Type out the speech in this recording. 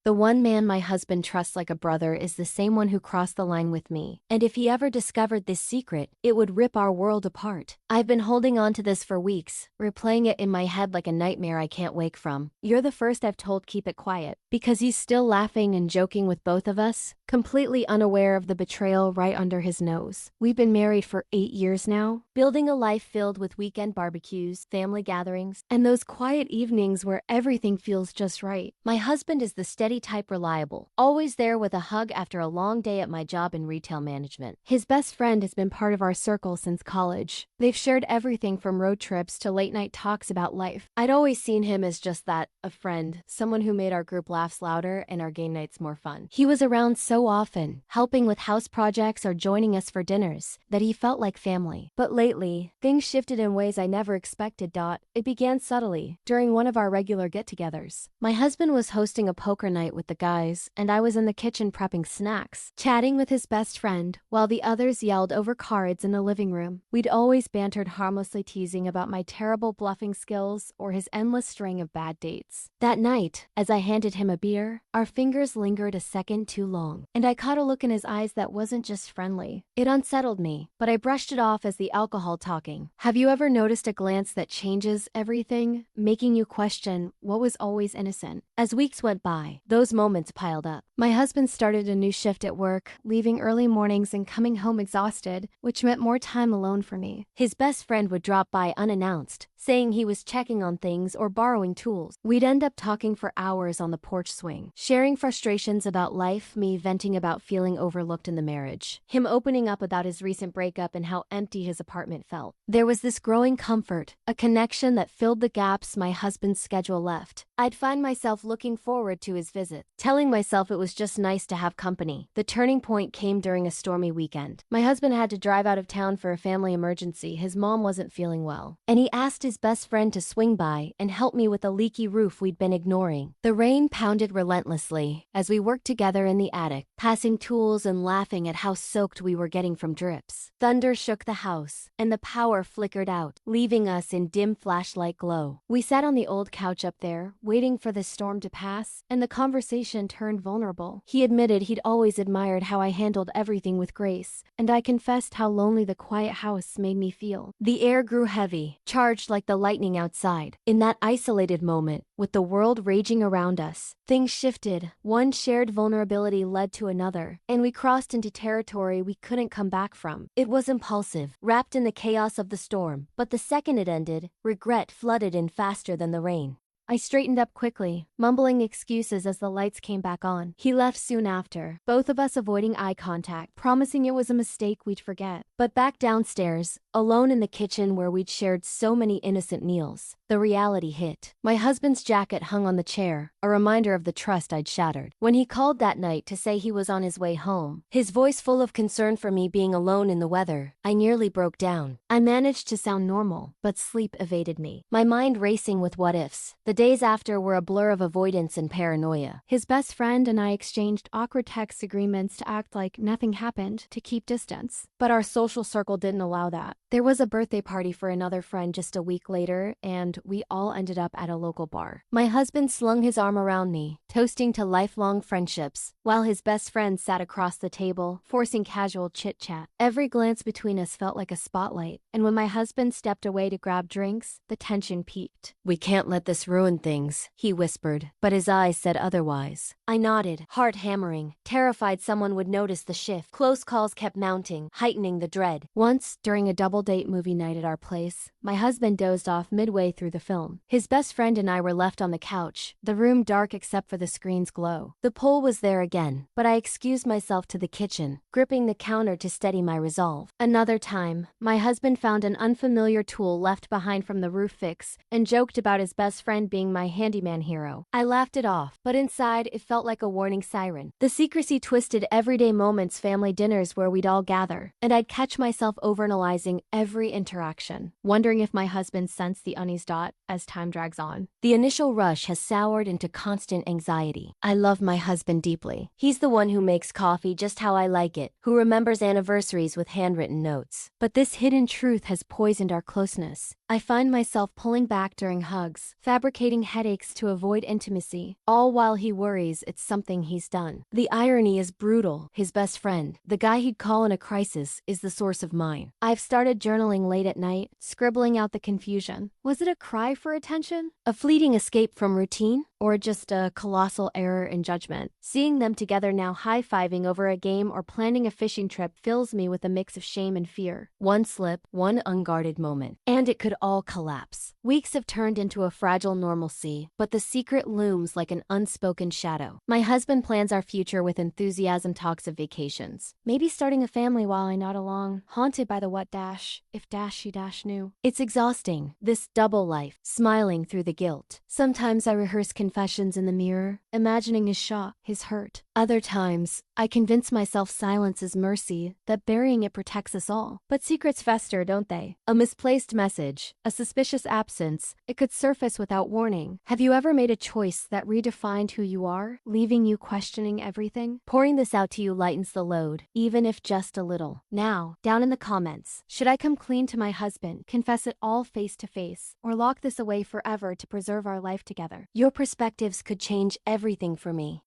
The one man my husband trusts like a brother is the same one who crossed the line with me. And if he ever discovered this secret, it would rip our world apart. I've been holding on to this for weeks, replaying it in my head like a nightmare I can't wake from. You're the first I've told keep it quiet, because he's still laughing and joking with both of us, completely unaware of the betrayal right under his nose. We've been married for 8 years now, building a life filled with weekend barbecues, family gatherings, and those quiet evenings where everything feels just right. My husband is the steady type, reliable, always there with a hug after a long day at my job in retail management. His best friend has been part of our circle since college. They've shared everything from road trips to late night talks about life. I'd always seen him as just that, a friend, someone who made our group laughs louder and our game nights more fun. He was around so often, helping with house projects or joining us for dinners, that he felt like family. But lately, things shifted in ways I never expected. It began subtly, during one of our regular get-togethers. My husband was hosting a poker night with the guys, and I was in the kitchen prepping snacks, chatting with his best friend, while the others yelled over cards in the living room. We'd always bantered harmlessly, teasing about my terrible bluffing skills or his endless string of bad dates. That night, as I handed him a beer, our fingers lingered a second too long, and I caught a look in his eyes that wasn't just friendly. It unsettled me, but I brushed it off as the alcohol talking. Have you ever noticed a glance that changes everything, making you question what was always innocent? As weeks went by, those moments piled up. My husband started a new shift at work, leaving early mornings and coming home exhausted, which meant more time alone for me. His best friend would drop by unannounced, saying he was checking on things or borrowing tools. We'd end up talking for hours on the porch swing, sharing frustrations about life, me venting about feeling overlooked in the marriage, him opening up about his recent breakup and how empty his apartment felt. There was this growing comfort, a connection that filled the gaps my husband's schedule left. I'd find myself looking forward to his visit, telling myself it was just nice to have company. The turning point came during a stormy weekend. My husband had to drive out of town for a family emergency. His mom wasn't feeling well, and he asked his best friend to swing by and help me with a leaky roof we'd been ignoring. The rain pounded relentlessly as we worked together in the attic, passing tools and laughing at how soaked we were getting from drips. Thunder shook the house, and the power flickered out, leaving us in dim flashlight glow. We sat on the old couch up there, waiting for the storm to pass, and the conversation turned vulnerable. He admitted he'd always admired how I handled everything with grace, and I confessed how lonely the quiet house made me feel. The air grew heavy, charged like the lightning outside. In that isolated moment, with the world raging around us, things shifted. One shared vulnerability led to another, and we crossed into territory we couldn't come back from. It was impulsive, wrapped in the chaos of the storm, but the second it ended, regret flooded in faster than the rain. I straightened up quickly, mumbling excuses as the lights came back on. He left soon after, both of us avoiding eye contact, promising it was a mistake we'd forget. But back downstairs, alone in the kitchen where we'd shared so many innocent meals, the reality hit. My husband's jacket hung on the chair, a reminder of the trust I'd shattered. When he called that night to say he was on his way home, his voice full of concern for me being alone in the weather, I nearly broke down. I managed to sound normal, but sleep evaded me, my mind racing with what-ifs. The days after were a blur of avoidance and paranoia. His best friend and I exchanged awkward text agreements to act like nothing happened, to keep distance. But our social circle didn't allow that. There was a birthday party for another friend just a week later, and we all ended up at a local bar. My husband slung his arm around me, toasting to lifelong friendships, while his best friend sat across the table, forcing casual chit-chat. Every glance between us felt like a spotlight, and when my husband stepped away to grab drinks, the tension peaked. "We can't let this ruin things," he whispered, but his eyes said otherwise. I nodded, heart hammering, terrified someone would notice the shift. Close calls kept mounting, heightening the dread. Once, during a double-date movie night at our place, my husband dozed off midway through the film. His best friend and I were left on the couch, the room dark except for the screen's glow. The pull was there again, but I excused myself to the kitchen, gripping the counter to steady my resolve. Another time, my husband found an unfamiliar tool left behind from the roof fix and joked about his best friend being my handyman hero. I laughed it off, but inside it felt like a warning siren. The secrecy twisted everyday moments, family dinners where we'd all gather, and I'd catch myself overanalyzing every interaction, wondering if my husband sensed the unease. as time drags on. The initial rush has soured into constant anxiety. I love my husband deeply. He's the one who makes coffee just how I like it, who remembers anniversaries with handwritten notes. But this hidden truth has poisoned our closeness. I find myself pulling back during hugs, fabricating headaches to avoid intimacy, all while he worries it's something he's done. The irony is brutal. His best friend, the guy he'd call in a crisis, is the source of mine. I've started journaling late at night, scribbling out the confusion. Was it a cry for attention? A fleeting escape from routine? Or just a colossal error in judgment? Seeing them together now high-fiving over a game or planning a fishing trip fills me with a mix of shame and fear. One slip, one unguarded moment, and it could all collapse. Weeks have turned into a fragile normalcy, but the secret looms like an unspoken shadow. My husband plans our future with enthusiasm, talks of vacations. Maybe starting a family while I nod along, haunted by the what dash, if dash she dash knew. It's exhausting, this double life, smiling through the guilt. Sometimes I rehearse confessions in the mirror, imagining his shock, his hurt. Other times, I convince myself silence is mercy, that burying it protects us all. But secrets fester, don't they? A misplaced message, a suspicious absence, it could surface without warning. Have you ever made a choice that redefined who you are, leaving you questioning everything? Pouring this out to you lightens the load, even if just a little. Now, down in the comments, should I come clean to my husband, confess it all face to face, or lock this away forever to preserve our life together? Your perspectives could change everything for me.